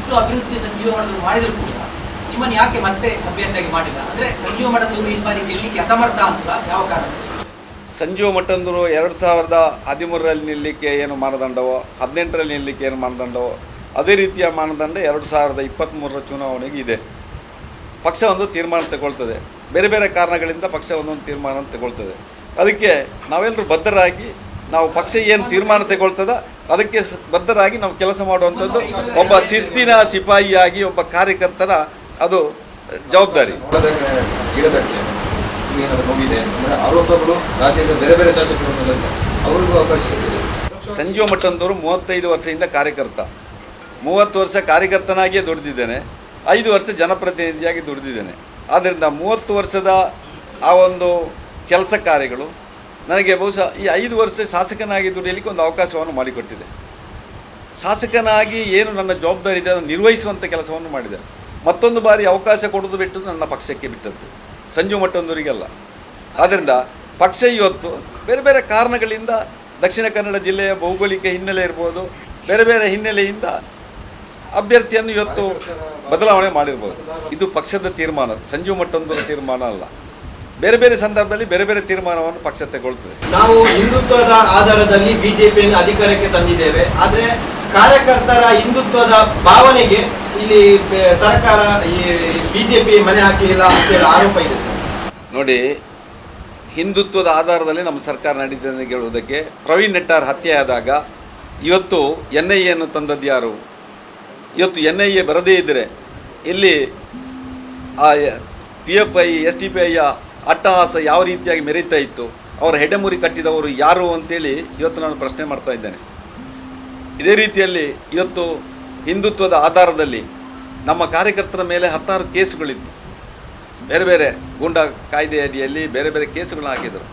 ಇಷ್ಟು ಅಭಿವೃದ್ಧಿ ಸಂಜೀವ ಮಠದವರು ಮಾಡಿದ್ರು ಕೂಡ ನಿಮ್ಮನ್ನು ಯಾಕೆ ಮತ್ತೆ ಅಭ್ಯರ್ಥಿಯಾಗಿ ಮಾಡಿಲ್ಲ? ಅಂದರೆ ಸಂಜೀವ ಮಠದವರು ಈ ಬಾರಿ ಗೆಲ್ಲಲಿಕ್ಕೆ ಅಸಮರ್ಥ ಅಂತ ಯಾವ ಕಾರಣ? ಸಂಜೀವ ಮಠಂದರು 2013ರಲ್ಲಿ ನಿಲ್ಲಲಿಕ್ಕೆ ಏನು ಮಾನದಂಡವೋ 18ರಲ್ಲಿ ನಿಲ್ಲಲಿಕ್ಕೆ ಏನು ಮಾನದಂಡವೋ ಅದೇ ರೀತಿಯ ಮಾನದಂಡ 2023ರ ಚುನಾವಣೆಗೆ ಇದೆ. ಪಕ್ಷ ಒಂದು ತೀರ್ಮಾನ ತಗೊಳ್ತದೆ, ಬೇರೆ ಬೇರೆ ಕಾರಣಗಳಿಂದ ಪಕ್ಷ ಒಂದೊಂದು ತೀರ್ಮಾನ ತಗೊಳ್ತದೆ. ಅದಕ್ಕೆ ನಾವೆಲ್ಲರೂ ಬದ್ಧರಾಗಿ ನಾವು ಪಕ್ಷ ಏನು ತೀರ್ಮಾನ ತಗೊಳ್ತದ ಅದಕ್ಕೆ ಬದ್ಧರಾಗಿ ನಾವು ಕೆಲಸ ಮಾಡುವಂಥದ್ದು ಒಬ್ಬ ಶಿಸ್ತಿನ ಸಿಪಾಯಿಯಾಗಿ ಒಬ್ಬ ಕಾರ್ಯಕರ್ತರ ಅದು ಜವಾಬ್ದಾರಿ. ಸಂಜೀವ ಮಠಂದವರು 35 ವರ್ಷದಿಂದ ಕಾರ್ಯಕರ್ತ, 30 ವರ್ಷ ಕಾರ್ಯಕರ್ತನಾಗಿಯೇ ದುಡಿದಿದ್ದೇನೆ, 5 ವರ್ಷ ಜನಪ್ರತಿನಿಧಿಯಾಗಿ ದುಡಿದಿದ್ದೇನೆ. ಆದ್ದರಿಂದ 30 ವರ್ಷದ ಆ ಒಂದು ಕೆಲಸ ಕಾರ್ಯಗಳು ನನಗೆ ಬಹುಶಃ ಈ 5 ವರ್ಷ ಶಾಸಕನಾಗಿ ದುಡಿಯಲಿಕ್ಕೆ ಒಂದು ಅವಕಾಶವನ್ನು ಮಾಡಿಕೊಟ್ಟಿದೆ. ಶಾಸಕನಾಗಿ ಏನು ನನ್ನ ಜವಾಬ್ದಾರಿ ಇದೆ ಅದನ್ನು ನಿರ್ವಹಿಸುವಂಥ ಕೆಲಸವನ್ನು ಮಾಡಿದೆ. ಮತ್ತೊಂದು ಬಾರಿ ಅವಕಾಶ ಕೊಡೋದು ಬಿಟ್ಟು ನನ್ನ ಪಕ್ಷಕ್ಕೆ ಬಿಟ್ಟದ್ದು, ಸಂಜೀವ ಮಠಂದವರಿಗೆಲ್ಲ. ಆದ್ದರಿಂದ ಪಕ್ಷ ಇವತ್ತು ಬೇರೆ ಬೇರೆ ಕಾರಣಗಳಿಂದ ದಕ್ಷಿಣ ಕನ್ನಡ ಜಿಲ್ಲೆಯ ಭೌಗೋಳಿಕ ಹಿನ್ನೆಲೆ ಇರ್ಬೋದು, ಬೇರೆ ಬೇರೆ ಹಿನ್ನೆಲೆಯಿಂದ ಅಭ್ಯರ್ಥಿಯನ್ನು ಇವತ್ತು ಬದಲಾವಣೆ ಮಾಡಿರ್ಬೋದು. ಇದು ಪಕ್ಷದ ತೀರ್ಮಾನ, ಸಂಜೀವ ಮಠಂದವರ ತೀರ್ಮಾನ ಅಲ್ಲ. ಬೇರೆ ಬೇರೆ ಸಂದರ್ಭದಲ್ಲಿ ಬೇರೆ ಬೇರೆ ತೀರ್ಮಾನವನ್ನು ಪಕ್ಷ ತಗೊಳ್ತದೆ. ನಾವು ಹಿಂದುತ್ವದ ಆಧಾರದಲ್ಲಿ ಬಿಜೆಪಿಯನ್ನು ಅಧಿಕಾರಕ್ಕೆ ತಂದಿದ್ದೇವೆ, ಆದರೆ ಕಾರ್ಯಕರ್ತರ ಹಿಂದುತ್ವದ ಭಾವನೆಗೆ ಇಲ್ಲಿ ಸರ್ಕಾರ ಈ ಬಿಜೆಪಿ ಮನೆ ಹಾಕಲಿಲ್ಲ ಅಂತ ಆರೋಪ ಇದೆ ಸರ್. ನೋಡಿ, ಹಿಂದುತ್ವದ ಆಧಾರದಲ್ಲಿ ನಮ್ಮ ಸರ್ಕಾರ ನಡೀತದೆ ಅಂತ ಹೇಳುವುದಕ್ಕೆ ಪ್ರವೀಣ್ ನೆಟ್ಟಾರ್ ಹತ್ಯೆ ಆದಾಗ ಇವತ್ತು NIA ಅನ್ನು ತಂದದ್ದು ಯಾರು? ಇವತ್ತು NIA ಬರದೇ ಇದ್ದರೆ ಇಲ್ಲಿ ಆ PFI SDPIಯ ಅಟ್ಟಹಾಸ ಯಾವ ರೀತಿಯಾಗಿ ಮೆರೀತಾ ಇತ್ತು, ಅವರ ಹೆಡೆಮುರಿ ಕಟ್ಟಿದವರು ಯಾರು ಅಂತೇಳಿ ಇವತ್ತು ನಾನು ಪ್ರಶ್ನೆ ಮಾಡ್ತಾ ಇದ್ದೇನೆ. ಇದೇ ರೀತಿಯಲ್ಲಿ ಇವತ್ತು ಹಿಂದುತ್ವದ ಆಧಾರದಲ್ಲಿ ನಮ್ಮ ಕಾರ್ಯಕರ್ತರ ಮೇಲೆ 16 ಕೇಸುಗಳಿತ್ತು. ಬೇರೆ ಬೇರೆ ಗೂಂಡಾ ಕಾಯ್ದೆ ಅಡಿಯಲ್ಲಿ ಬೇರೆ ಬೇರೆ ಕೇಸುಗಳನ್ನ ಹಾಕಿದರು.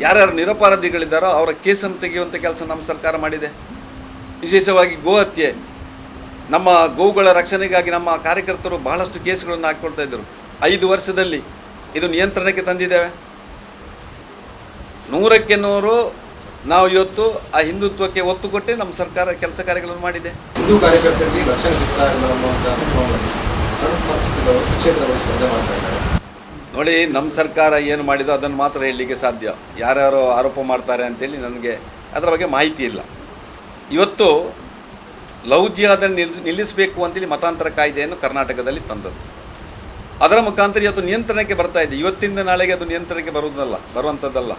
ಯಾರ್ಯಾರು ನಿರಪರಾಧಿಗಳಿದ್ದಾರೋ ಅವರ ಕೇಸನ್ನು ತೆಗೆಯುವಂಥ ಕೆಲಸ ನಮ್ಮ ಸರ್ಕಾರ ಮಾಡಿದೆ. ವಿಶೇಷವಾಗಿ ಗೋ ಹತ್ಯೆ, ನಮ್ಮ ಗೋವುಗಳ ರಕ್ಷಣೆಗಾಗಿ ನಮ್ಮ ಕಾರ್ಯಕರ್ತರು ಬಹಳಷ್ಟು ಕೇಸುಗಳನ್ನು ಹಾಕ್ಕೊಳ್ತಾ ಇದ್ದರು. 5 ವರ್ಷದಲ್ಲಿ ಇದು ನಿಯಂತ್ರಣಕ್ಕೆ ತಂದಿದ್ದೇವೆ. 100ಕ್ಕೆ 100 ನಾವು ಇವತ್ತು ಆ ಹಿಂದುತ್ವಕ್ಕೆ ಒತ್ತು ಕೊಟ್ಟೆ ನಮ್ಮ ಸರ್ಕಾರ ಕೆಲಸ ಕಾರ್ಯಗಳನ್ನು ಮಾಡಿದೆ. ಹಿಂದೂ ಕಾರ್ಯಕರ್ತರಿಗೆ ರಕ್ಷಣೆ ಸಿಗ್ತಾ ಇಲ್ಲ ನೋಡಿ, ನಮ್ಮ ಸರ್ಕಾರ ಏನು ಮಾಡಿದೋ ಅದನ್ನು ಮಾತ್ರ ಹೇಳಲಿಕ್ಕೆ ಸಾಧ್ಯ. ಯಾರ್ಯಾರು ಆರೋಪ ಮಾಡ್ತಾರೆ ಅಂತೇಳಿ ನನಗೆ ಅದರ ಬಗ್ಗೆ ಮಾಹಿತಿ ಇಲ್ಲ. ಇವತ್ತು ಲವ್ ಜಿಹಾದನ್ನು ನಿಲ್ಲಿಸಬೇಕು ಅಂತೇಳಿ ಮತಾಂತರ ಕಾಯ್ದೆಯನ್ನು ಕರ್ನಾಟಕದಲ್ಲಿ ತಂದದ್ದು. ಅದರ ಮುಖಾಂತರ ಇವತ್ತು ನಿಯಂತ್ರಣಕ್ಕೆ ಬರ್ತಾ ಇದೆ. ಇವತ್ತಿಂದ ನಾಳೆಗೆ ಅದು ನಿಯಂತ್ರಣಕ್ಕೆ ಬರುವಂಥದ್ದಲ್ಲ.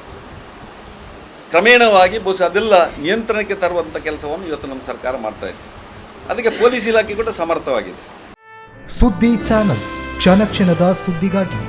ಕ್ರಮೇಣವಾಗಿ ಬಹುಶಃ ಅದೆಲ್ಲ ನಿಯಂತ್ರಣಕ್ಕೆ ತರುವಂಥ ಕೆಲಸವನ್ನು ಇವತ್ತು ನಮ್ಮ ಸರ್ಕಾರ ಮಾಡ್ತಾ ಇದೆ. ಅದಕ್ಕೆ ಪೊಲೀಸ್ ಇಲಾಖೆ ಕೂಡ ಸಮರ್ಥವಾಗಿದೆ. ಸುದ್ದಿ ಚಾನಲ್, ಕ್ಷಣ ಕ್ಷಣದ ಸುದ್ದಿಗಾಗಿ.